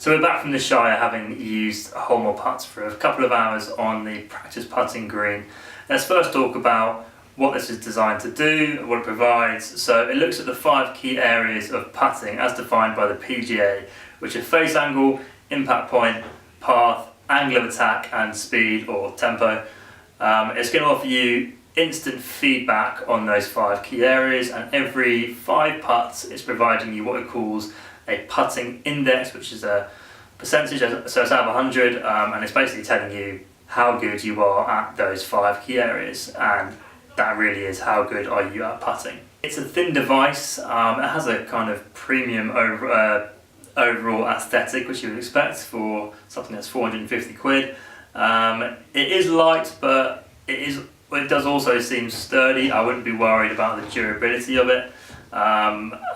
So we're back from the Shire, having used Holmore putts for a couple of hours on the practice putting green. Let's first talk about what this is designed to do, what it provides. So it looks at the 5 key areas of putting as defined by the PGA, which are face angle, impact point, path, angle of attack and speed or tempo. It's going to offer you instant feedback on those 5 key areas, and every 5 putts it's providing you what it calls a putting index, which is a percentage, so it's out of 100, and it's basically telling you how good you are at those 5 key areas, and that really is how good are you at putting. It's a thin device, it has a kind of premium overall aesthetic, which you would expect for something that's 450 quid. It is light, but it does also seem sturdy. I wouldn't be worried about the durability of it.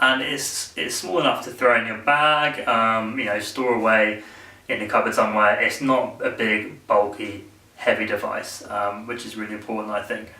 And it's small enough to throw in your bag, store away in the cupboard somewhere. It's not a big, bulky, heavy device, which is really important, I think.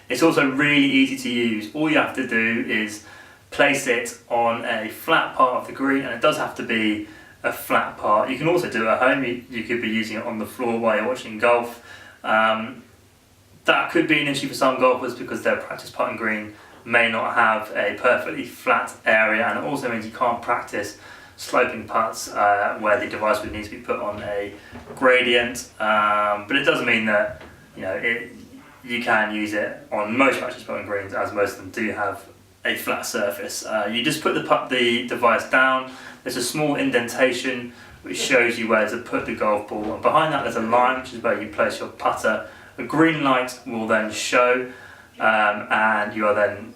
It's also really easy to use. All you have to do is place it on a flat part of the green, and it does have to be a flat part. You can also do it at home. You could be using it on the floor while you're watching golf. That could be an issue for some golfers because their practice putting green may not have a perfectly flat area, and it also means you can't practice sloping putts where the device would need to be put on a gradient. But it doesn't mean that you can use it on most practice putting greens, as most of them do have a flat surface. You just put the device down. There's a small indentation which shows you where to put the golf ball, and behind that there's a line which is where you place your putter. A green light will then show, and you are then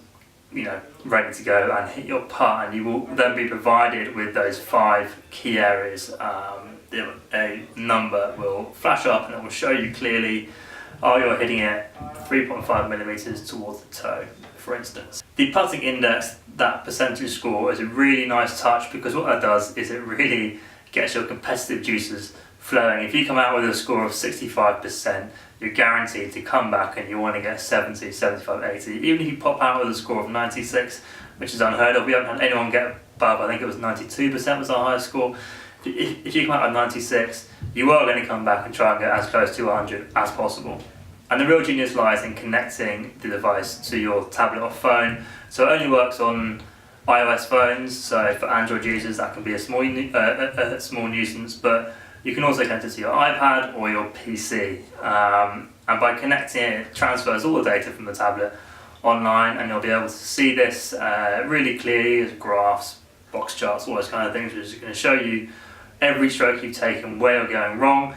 ready to go and hit your putt, and you will then be provided with those 5 key areas. A number will flash up and it will show you clearly, you're hitting it 3.5 millimeters towards the toe, for instance. The putting index, that percentage score, is a really nice touch because what that does is it really gets your competitive juices flowing. If you come out with a score of 65%, you're guaranteed to come back and you want to get 70, 75, 80. Even if you pop out with a score of 96, which is unheard of. We haven't had anyone get above, I think it was 92% was our highest score. If you come out with 96, you are going to come back and try and get as close to 100 as possible. And the real genius lies in connecting the device to your tablet or phone. So it only works on iOS phones, so for Android users that can be a small nuisance, but you can also connect it to your iPad or your PC. And by connecting it transfers all the data from the tablet online, and you'll be able to see this really clearly, graphs, box charts, all those kind of things, which is going to show you every stroke you've taken, where you're going wrong.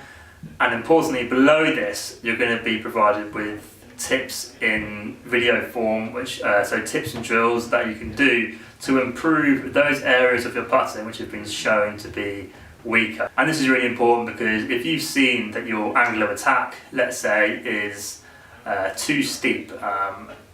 And importantly, below this, you're going to be provided with tips in video form, so tips and drills that you can do to improve those areas of your putting which have been shown to be weaker. And this is really important because if you've seen that your angle of attack, let's say, is too steep,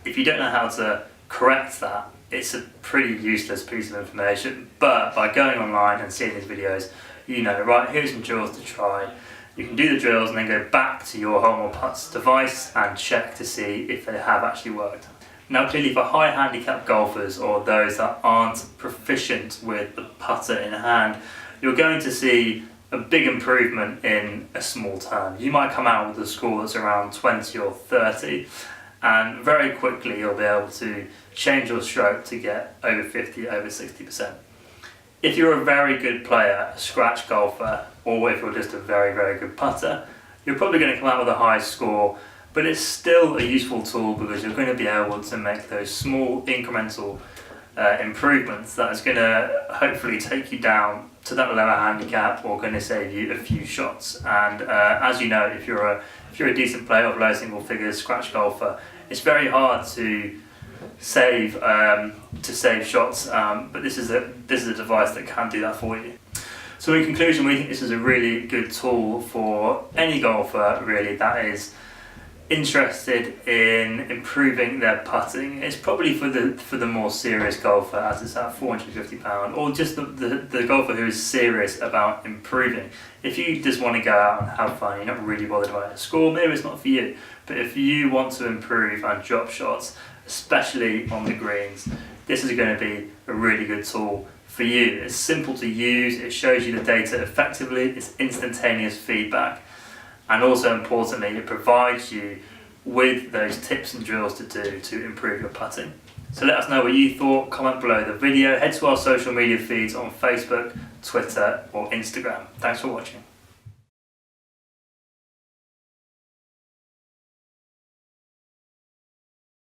if you don't know how to correct that, it's a pretty useless piece of information. But by going online and seeing these videos, right, here's some drills to try. You can do the drills and then go back to your Holmore Putts device and check to see if they have actually worked. Now clearly for high handicap golfers or those that aren't proficient with the putter in hand, you're going to see a big improvement in a small turn. You might come out with a score that's around 20 or 30, and very quickly you'll be able to change your stroke to get over 50, over 60%. If you're a very good player, a scratch golfer, or if you're just a very, very good putter, you're probably going to come out with a high score, but it's still a useful tool because you're going to be able to make those small incremental improvements that is going to hopefully take you down to that lower handicap or going to save you a few shots. And as you know, if you're a decent player of low single figures, scratch golfer, it's very hard to save shots, but this is a device that can do that for you. So in conclusion, we think this is a really good tool for any golfer really that is interested in improving their putting. It's probably for the more serious golfer, as it's at £450, or just the golfer who is serious about improving. If you just want to go out and have fun, you're not really bothered about a score, maybe it's not for you. But if you want to improve and drop shots, especially on the greens, this is going to be a really good tool for you. It's simple to use, it shows you the data effectively, it's instantaneous feedback, and also importantly, it provides you with those tips and drills to do to improve your putting. So let us know what you thought, comment below the video, head to our social media feeds on Facebook, Twitter or Instagram. Thanks for watching.